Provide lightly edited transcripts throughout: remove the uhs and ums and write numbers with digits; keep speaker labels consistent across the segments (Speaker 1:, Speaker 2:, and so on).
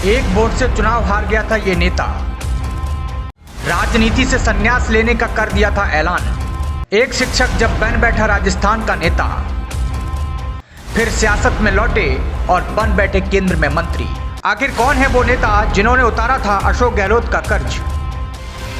Speaker 1: एक वोट से चुनाव हार गया था ये नेता। राजनीति से संन्यास लेने का कर दिया था ऐलान। एक शिक्षक जब बन बैठा राजस्थान का नेता, फिर सियासत में लौटे और बन बैठे केंद्र में मंत्री। आखिर कौन है वो नेता जिन्होंने उतारा था अशोक गहलोत का कर्ज?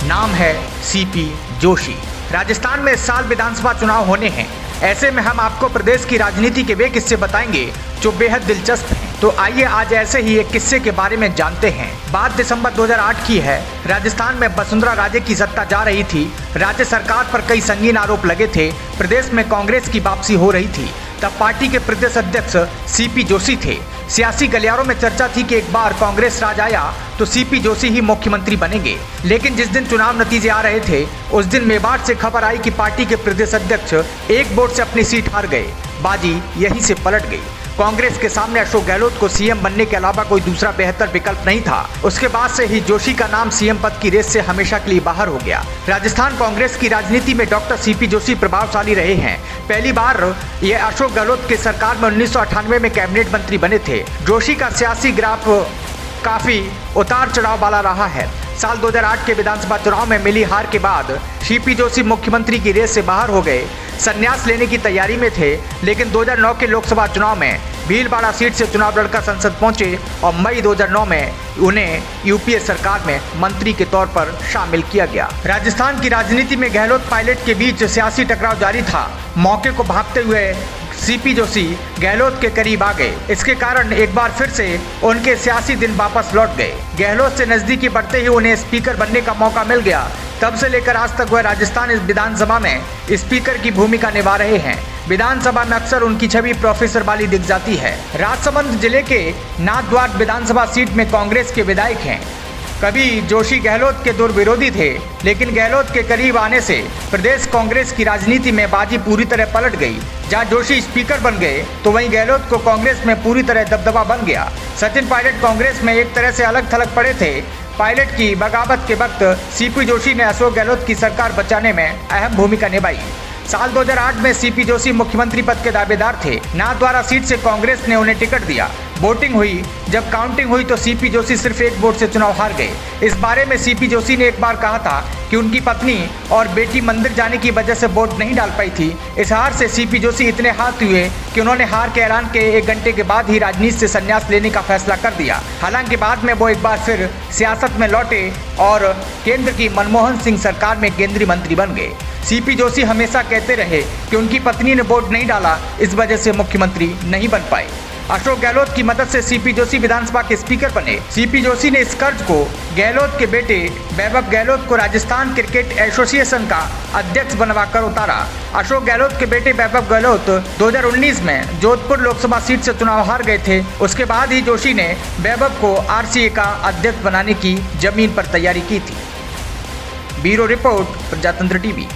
Speaker 1: नाम है सीपी जोशी। राजस्थान में इस साल विधानसभा चुनाव होने हैं। ऐसे में हम आपको प्रदेश की राजनीति के वे किस्से बताएंगे जो बेहद दिलचस्प हैं। तो आइए आज ऐसे ही एक किस्से के बारे में जानते हैं। बात दिसंबर 2008 की है। राजस्थान में वसुंधरा राजे की सत्ता जा रही थी। राज्य सरकार पर कई संगीन आरोप लगे थे। प्रदेश में कांग्रेस की वापसी हो रही थी। तब पार्टी के प्रदेश अध्यक्ष सीपी जोशी थे। सियासी गलियारों में चर्चा थी कि एक बार कांग्रेस राज आया तो सीपी जोशी ही मुख्यमंत्री बनेंगे। लेकिन जिस दिन चुनाव नतीजे आ रहे थे उस दिन मेवाड़ से खबर आई कि पार्टी के प्रदेश अध्यक्ष एक वोट से अपनी सीट हार गए। बाजी यहीं से पलट गई। कांग्रेस के सामने अशोक गहलोत को सीएम बनने के अलावा कोई दूसरा बेहतर विकल्प नहीं था। उसके बाद से ही जोशी का नाम सीएम पद की रेस से हमेशा के लिए बाहर हो गया। राजस्थान कांग्रेस की राजनीति में डॉक्टर सीपी जोशी प्रभावशाली रहे हैं। पहली बार ये अशोक गहलोत की सरकार में 1998 में कैबिनेट मंत्री बने थे। जोशी का सियासी ग्राफ काफी उतार चढ़ाव वाला रहा है। साल 2008 के विधानसभा चुनाव में मिली हार के बाद सीपी जोशी मुख्यमंत्री की रेस से बाहर हो गए। संन्यास लेने की तैयारी में थे, लेकिन 2009 के लोकसभा चुनाव में भीलवाड़ा सीट से चुनाव लड़कर संसद पहुंचे और मई 2009 में उन्हें यूपीए सरकार में मंत्री के तौर पर शामिल किया गया। राजस्थान की राजनीति में गहलोत पायलट के बीच सियासी टकराव जारी था। मौके को भांपते हुए सीपी जोशी गहलोत के करीब आ गए। इसके कारण एक बार फिर से उनके सियासी दिन वापस लौट गए। गहलोत से नजदीकी बढ़ते ही उन्हें स्पीकर बनने का मौका मिल गया। तब से लेकर आज तक वह राजस्थान इस विधानसभा में स्पीकर की भूमिका निभा रहे हैं। विधानसभा में अक्सर उनकी छवि प्रोफेसर वाली दिख जाती है। राजसमंद जिले के नाथद्वार विधानसभा सीट में कांग्रेस के विधायक हैं। कभी जोशी गहलोत के दूर विरोधी थे, लेकिन गहलोत के करीब आने से प्रदेश कांग्रेस की राजनीति में बाजी पूरी तरह पलट गई। जहां जोशी स्पीकर बन गए तो वहीं गहलोत को कांग्रेस में पूरी तरह दबदबा बन गया। सचिन पायलट कांग्रेस में एक तरह से अलग थलग पड़े थे। पायलट की बगावत के वक्त सीपी जोशी ने अशोक गहलोत की सरकार बचाने में अहम भूमिका निभाई। साल 2008 में सीपी जोशी मुख्यमंत्री पद के दावेदार थे। नाथद्वारा सीट से कांग्रेस ने उन्हें टिकट दिया। वोटिंग हुई, जब काउंटिंग हुई तो सीपी जोशी सिर्फ एक वोट से चुनाव हार गए। इस बारे में सीपी जोशी ने एक बार कहा था कि उनकी पत्नी और बेटी मंदिर जाने की वजह से वोट नहीं डाल पाई थी। इस हार से सीपी जोशी इतने हाथ हुए कि उन्होंने हार के ऐलान के 1 घंटे के बाद ही राजनीति से संन्यास लेने का फैसला कर दिया। हालांकि बाद में वो एक बार फिर सियासत में लौटे और केंद्र की मनमोहन सिंह सरकार में केंद्रीय मंत्री बन गए। सीपी जोशी हमेशा कहते रहे कि उनकी पत्नी ने वोट नहीं डाला, इस वजह से मुख्यमंत्री नहीं बन पाए। अशोक गहलोत की मदद से सीपी जोशी विधानसभा के स्पीकर बने। सीपी जोशी ने इस कर्ज को गहलोत के बेटे वैभव गहलोत को राजस्थान क्रिकेट एसोसिएशन का अध्यक्ष बनवाकर उतारा। अशोक गहलोत के बेटे वैभव गहलोत 2019 में जोधपुर लोकसभा सीट से चुनाव हार गए थे। उसके बाद ही जोशी ने वैभव को आरसीए का अध्यक्ष बनाने की जमीन पर तैयारी की थी। ब्यूरो रिपोर्ट, प्रजातंत्र टीवी।